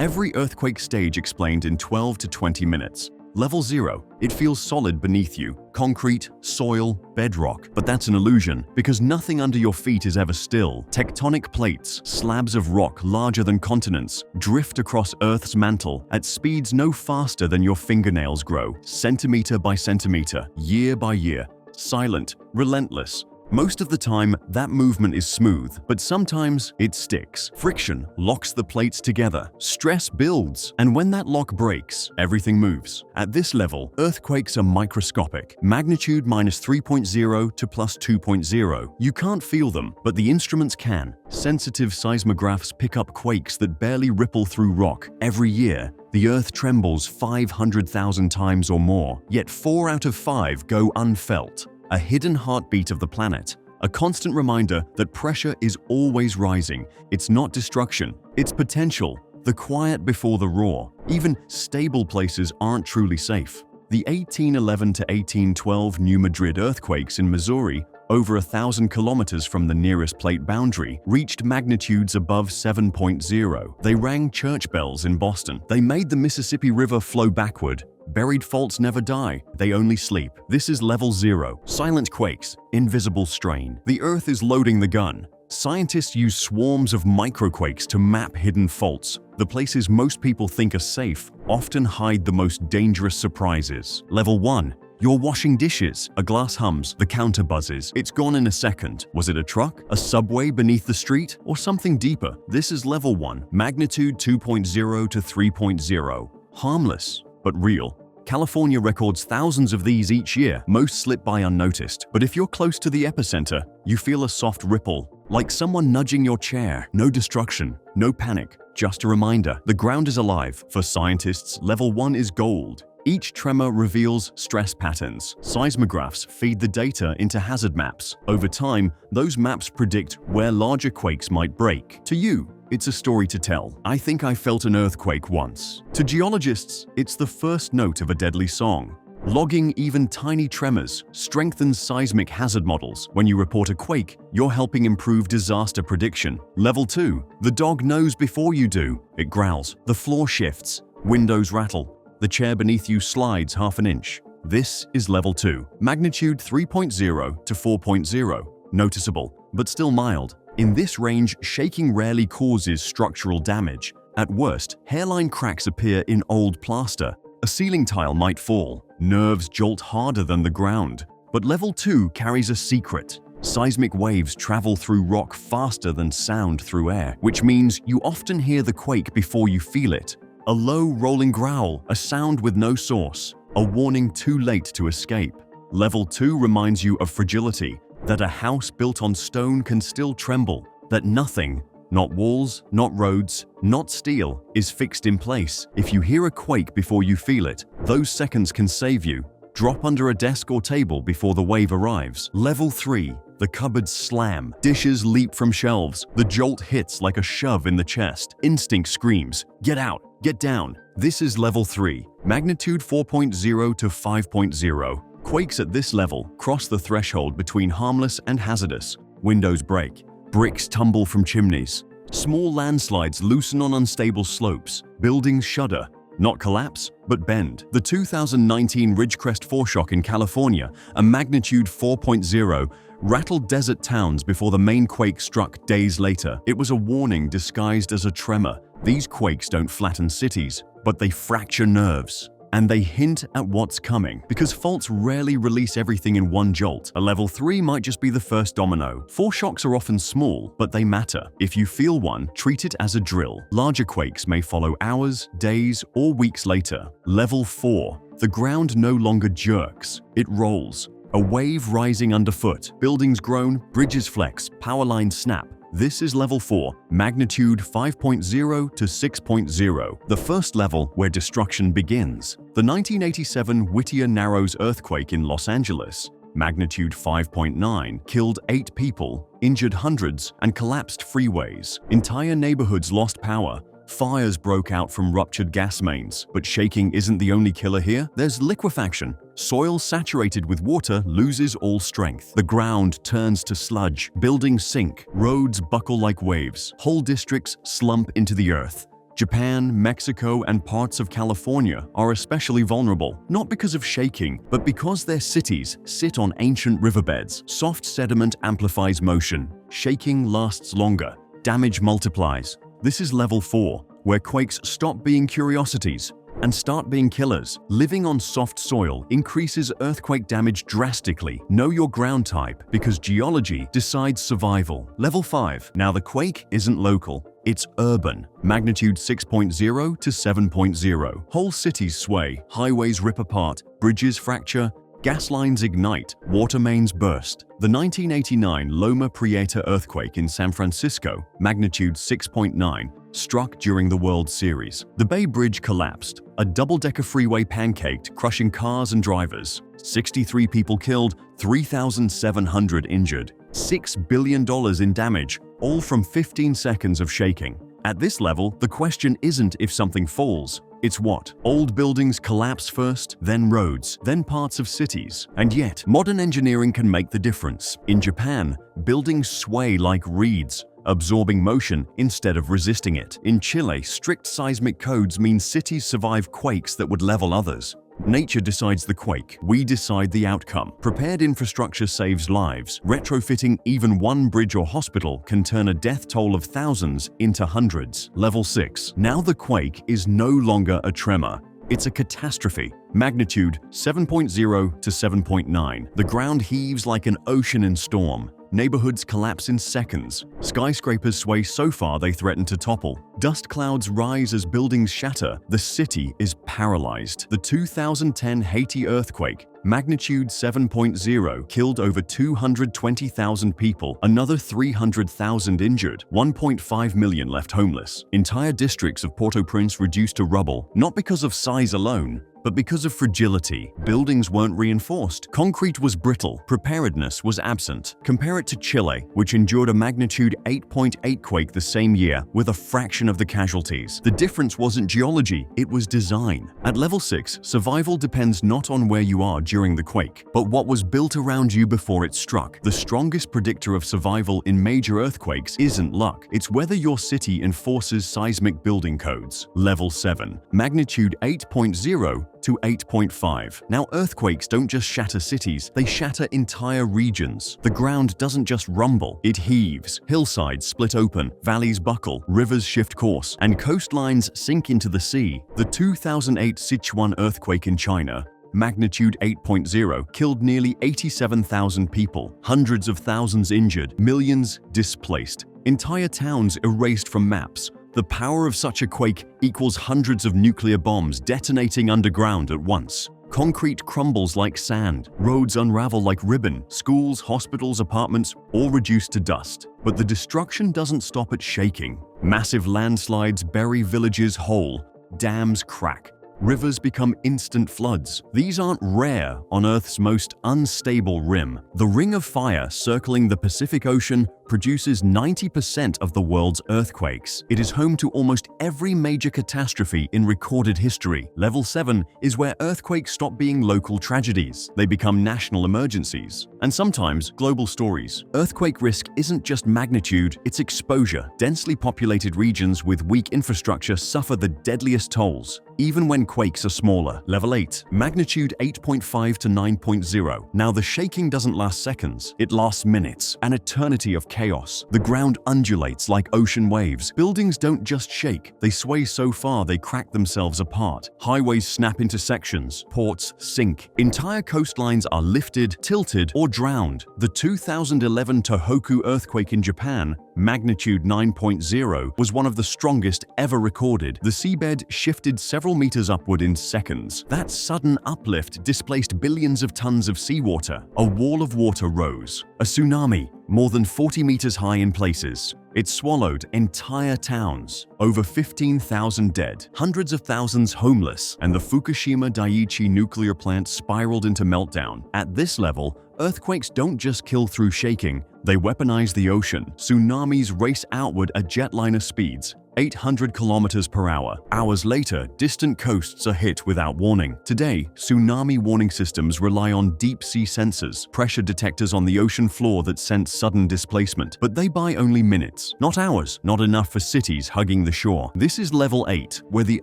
Every earthquake stage explained in 12 to 20 minutes. Level 0. It feels solid beneath you. Concrete, soil, bedrock. But that's an illusion, because nothing under your feet is ever still. Tectonic plates, slabs of rock larger than continents, drift across Earth's mantle at speeds no faster than your fingernails grow, centimeter by centimeter, year by year. Silent, relentless. Most of the time, that movement is smooth, but sometimes it sticks. Friction locks the plates together, stress builds, and when that lock breaks, everything moves. At this level, earthquakes are microscopic, magnitude -3.0 to +2.0. You can't feel them, but the instruments can. Sensitive seismographs pick up quakes that barely ripple through rock. Every year, the Earth trembles 500,000 times or more, yet 4 out of 5 go unfelt. A hidden heartbeat of the planet, a constant reminder that pressure is always rising. It's not destruction, it's potential, the quiet before the roar. Even stable places aren't truly safe. The 1811 to 1812 New Madrid earthquakes in Missouri, over 1,000 kilometers from the nearest plate boundary, reached magnitudes above 7.0. They rang church bells in Boston. They made the Mississippi River flow backward. Buried faults never die, they only sleep. This is level 0. Silent quakes, invisible strain. The Earth is loading the gun. Scientists use swarms of microquakes to map hidden faults. The places most people think are safe often hide the most dangerous surprises. Level 1. You're washing dishes. A glass hums, the counter buzzes. It's gone in a second. Was it a truck, a subway beneath the street, or something deeper? This is level 1. Magnitude 2.0 to 3.0. Harmless, but real. California records thousands of these each year. Most slip by unnoticed. But if you're close to the epicenter, you feel a soft ripple, like someone nudging your chair. No destruction, no panic, just a reminder. The ground is alive. For scientists, level 1 is gold. Each tremor reveals stress patterns. Seismographs feed the data into hazard maps. Over time, those maps predict where larger quakes might break. To you, it's a story to tell. I think I felt an earthquake once. To geologists, it's the first note of a deadly song. Logging even tiny tremors strengthens seismic hazard models. When you report a quake, you're helping improve disaster prediction. Level 2. The dog knows before you do. It growls. The floor shifts. Windows rattle. The chair beneath you slides half an inch. This is level 2. Magnitude 3.0 to 4.0. Noticeable, but still mild. In this range, shaking rarely causes structural damage. At worst, hairline cracks appear in old plaster. A ceiling tile might fall. Nerves jolt harder than the ground. But level 2 carries a secret. Seismic waves travel through rock faster than sound through air, which means you often hear the quake before you feel it. A low rolling growl, a sound with no source, a warning too late to escape. Level 2 reminds you of fragility, that a house built on stone can still tremble, that nothing, not walls, not roads, not steel, is fixed in place. If you hear a quake before you feel it, those seconds can save you. Drop under a desk or table before the wave arrives. Level 3. The cupboards slam. Dishes leap from shelves. The jolt hits like a shove in the chest. Instinct screams, "Get out! Get down!" This is level 3. Magnitude 4.0 to 5.0. Quakes at this level cross the threshold between harmless and hazardous. Windows break. Bricks tumble from chimneys. Small landslides loosen on unstable slopes. Buildings shudder. Not collapse, but bend. The 2019 Ridgecrest foreshock in California, a magnitude 4.0, rattled desert towns before the main quake struck days later. It was a warning disguised as a tremor. These quakes don't flatten cities, but they fracture nerves. And they hint at what's coming, because faults rarely release everything in one jolt. A level 3 might just be the first domino. Foreshocks are often small, but they matter. If you feel one, treat it as a drill. Larger quakes may follow hours, days, or weeks later. Level 4. The ground no longer jerks, it rolls. A wave rising underfoot. Buildings groan, bridges flex, power lines snap. This is level 4, magnitude 5.0 to 6.0, the first level where destruction begins. The 1987 Whittier Narrows earthquake in Los Angeles, magnitude 5.9, killed 8 people, injured hundreds, and collapsed freeways. Entire neighborhoods lost power. Fires broke out from ruptured gas mains. But shaking isn't the only killer here. There's liquefaction. Soil saturated with water loses all strength. The ground turns to sludge. Buildings sink. Roads buckle like waves. Whole districts slump into the earth. Japan, Mexico, and parts of California are especially vulnerable, not because of shaking, but because their cities sit on ancient riverbeds. Soft sediment amplifies motion. Shaking lasts longer. Damage multiplies. This is level 4, where quakes stop being curiosities and start being killers. Living on soft soil increases earthquake damage drastically. Know your ground type because geology decides survival. Level 5. Now the quake isn't local. It's urban. Magnitude 6.0 to 7.0. Whole cities sway, highways rip apart, bridges fracture, gas lines ignite, water mains burst. The 1989 Loma Prieta earthquake in San Francisco, magnitude 6.9, struck during the World Series. The Bay Bridge collapsed. A double-decker freeway pancaked, crushing cars and drivers. 63 people killed, 3,700 injured. $6 billion in damage, all from 15 seconds of shaking. At this level, the question isn't if something falls. It's what? Old buildings collapse first, then roads, then parts of cities. And yet, modern engineering can make the difference. In Japan, buildings sway like reeds, absorbing motion instead of resisting it. In Chile, strict seismic codes mean cities survive quakes that would level others. Nature decides the quake. We decide the outcome. Prepared infrastructure saves lives. Retrofitting even one bridge or hospital can turn a death toll of thousands into hundreds. Level 6. Now the quake is no longer a tremor. It's a catastrophe. Magnitude 7.0 to 7.9. The ground heaves like an ocean in storm. Neighborhoods collapse in seconds. Skyscrapers sway so far they threaten to topple. Dust clouds rise as buildings shatter. The city is paralyzed. The 2010 Haiti earthquake, magnitude 7.0, killed over 220,000 people, another 300,000 injured, 1.5 million left homeless. Entire districts of Port-au-Prince reduced to rubble, not because of size alone, but because of fragility. Buildings weren't reinforced. Concrete was brittle. Preparedness was absent. Compare it to Chile, which endured a magnitude 8.8 quake the same year with a fraction of the casualties. The difference wasn't geology, it was design. At level 6, survival depends not on where you are during the quake, but what was built around you before it struck. The strongest predictor of survival in major earthquakes isn't luck. It's whether your city enforces seismic building codes. Level 7, magnitude 8.0 to 8.5. Now, earthquakes don't just shatter cities, they shatter entire regions. The ground doesn't just rumble, it heaves. Hillsides split open, valleys buckle, rivers shift course, and coastlines sink into the sea. The 2008 Sichuan earthquake in China, magnitude 8.0, killed nearly 87,000 people, hundreds of thousands injured, millions displaced, entire towns erased from maps. The power of such a quake equals hundreds of nuclear bombs detonating underground at once. Concrete crumbles like sand, roads unravel like ribbon, schools, hospitals, apartments, all reduced to dust. But the destruction doesn't stop at shaking. Massive landslides bury villages whole, dams crack, rivers become instant floods. These aren't rare on Earth's most unstable rim. The Ring of Fire circling the Pacific Ocean produces 90% of the world's earthquakes. It is home to almost every major catastrophe in recorded history. Level 7 is where earthquakes stop being local tragedies. They become national emergencies, and sometimes global stories. Earthquake risk isn't just magnitude, it's exposure. Densely populated regions with weak infrastructure suffer the deadliest tolls, even when quakes are smaller. Level 8, magnitude 8.5 to 9.0. Now the shaking doesn't last seconds, it lasts minutes, an eternity of chaos. The ground undulates like ocean waves. Buildings don't just shake, they sway so far they crack themselves apart. Highways snap into sections, ports sink. Entire coastlines are lifted, tilted, or drowned. The 2011 Tohoku earthquake in Japan, magnitude 9.0, was one of the strongest ever recorded. The seabed shifted several meters upward in seconds. That sudden uplift displaced billions of tons of seawater. A wall of water rose. A tsunami, more than 40 meters high in places. It swallowed entire towns, over 15,000 dead, hundreds of thousands homeless, and the Fukushima Daiichi nuclear plant spiraled into meltdown. At this level, earthquakes don't just kill through shaking, They weaponize the ocean. Tsunamis race outward at jetliner speeds, 800 kilometers per hour. Hours later, distant coasts are hit without warning. Today, tsunami warning systems rely on deep-sea sensors, pressure detectors on the ocean floor that sense sudden displacement. But they buy only minutes, not hours, not enough for cities hugging the shore. This is level 8, where the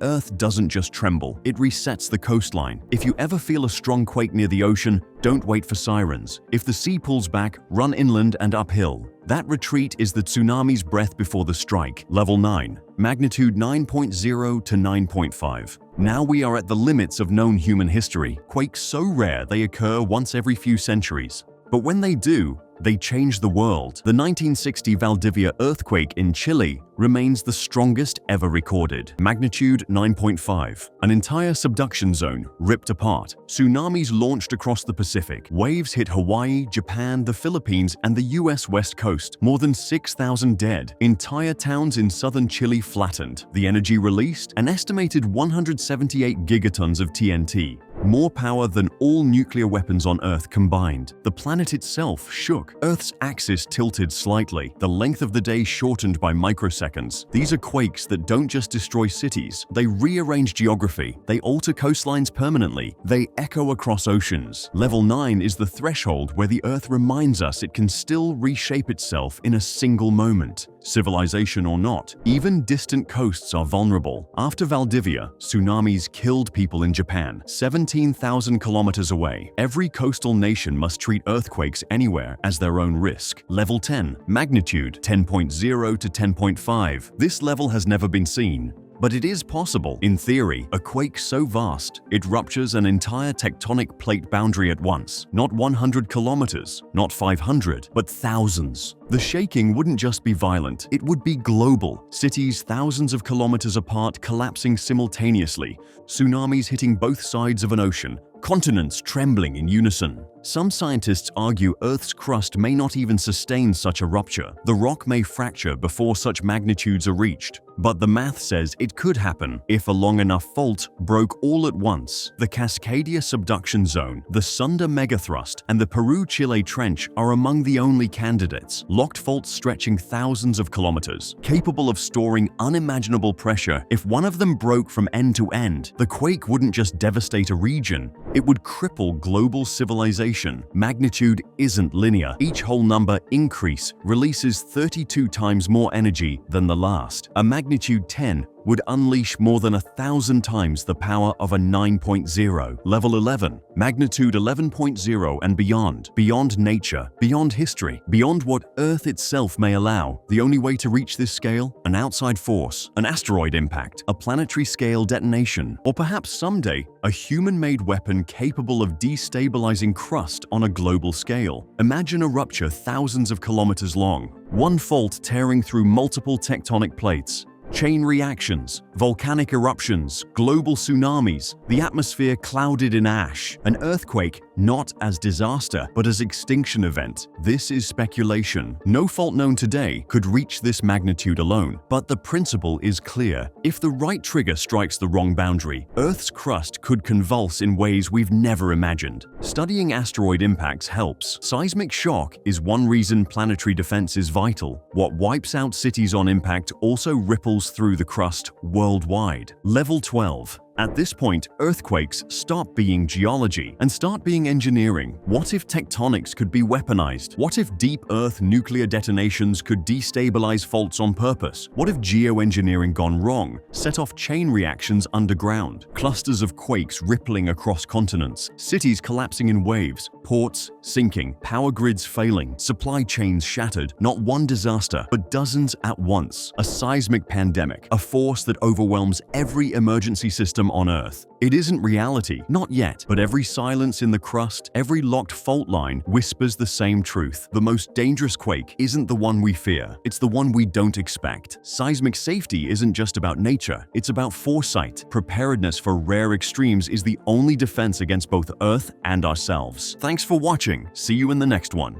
Earth doesn't just tremble, it resets the coastline. If you ever feel a strong quake near the ocean, don't wait for sirens. If the sea pulls back, run inland and uphill. That retreat is the tsunami's breath before the strike. Level 9, magnitude 9.0 to 9.5. Now we are at the limits of known human history. Quakes so rare they occur once every few centuries. But when they do, they change the world. The 1960 Valdivia earthquake in Chile remains the strongest ever recorded. Magnitude 9.5. An entire subduction zone ripped apart. Tsunamis launched across the Pacific. Waves hit Hawaii, Japan, the Philippines, and the US West Coast. More than 6,000 dead. Entire towns in southern Chile flattened. The energy released? An estimated 178 gigatons of TNT. More power than all nuclear weapons on Earth combined. The planet itself shook. Earth's axis tilted slightly. The length of the day shortened by microseconds. These are quakes that don't just destroy cities. They rearrange geography. They alter coastlines permanently. They echo across oceans. Level 9 is the threshold where the Earth reminds us it can still reshape itself in a single moment. Civilization or not, even distant coasts are vulnerable. After Valdivia, tsunamis killed people in Japan, 17,000 kilometers away. Every coastal nation must treat earthquakes anywhere as their own risk. Level 10, magnitude 10.0 to 10.5. This level has never been seen. But it is possible. In theory, a quake so vast, it ruptures an entire tectonic plate boundary at once. Not 100 kilometers, not 500, but thousands. The shaking wouldn't just be violent, it would be global. Cities thousands of kilometers apart collapsing simultaneously, tsunamis hitting both sides of an ocean, continents trembling in unison. Some scientists argue Earth's crust may not even sustain such a rupture. The rock may fracture before such magnitudes are reached. But the math says it could happen if a long enough fault broke all at once. The Cascadia subduction zone, the Sunda megathrust, and the Peru-Chile trench are among the only candidates. Locked faults stretching thousands of kilometers, capable of storing unimaginable pressure. If one of them broke from end to end, the quake wouldn't just devastate a region, it would cripple global civilization. Magnitude isn't linear. Each whole number increase releases 32 times more energy than the last. A magnitude 10 would unleash more than 1,000 times the power of a 9.0. Level 11, magnitude 11.0 and beyond. Beyond nature, beyond history, beyond what Earth itself may allow. The only way to reach this scale? An outside force, an asteroid impact, a planetary scale detonation, or perhaps someday, a human-made weapon capable of destabilizing crust on a global scale. Imagine a rupture thousands of kilometers long, one fault tearing through multiple tectonic plates. Chain reactions, volcanic eruptions, global tsunamis, the atmosphere clouded in ash, an earthquake not as disaster but as extinction event. This is speculation. No fault known today could reach this magnitude alone, but the principle is clear. If the right trigger strikes the wrong boundary, Earth's crust could convulse in ways we've never imagined. Studying asteroid impacts helps. Seismic shock is one reason planetary defense is vital. What wipes out cities on impact also ripples through the crust worldwide. Level 12. At this point, earthquakes stop being geology and start being engineering. What if tectonics could be weaponized? What if deep Earth nuclear detonations could destabilize faults on purpose? What if geoengineering gone wrong set off chain reactions underground? Clusters of quakes rippling across continents, cities collapsing in waves, ports sinking, power grids failing, supply chains shattered. Not one disaster, but dozens at once. A seismic pandemic, a force that overwhelms every emergency system on Earth. It isn't reality, not yet, but every silence in the crust, every locked fault line whispers the same truth. The most dangerous quake isn't the one we fear, it's the one we don't expect. Seismic safety isn't just about nature, it's about foresight. Preparedness for rare extremes is the only defense against both Earth and ourselves. Thanks for watching. See you in the next one.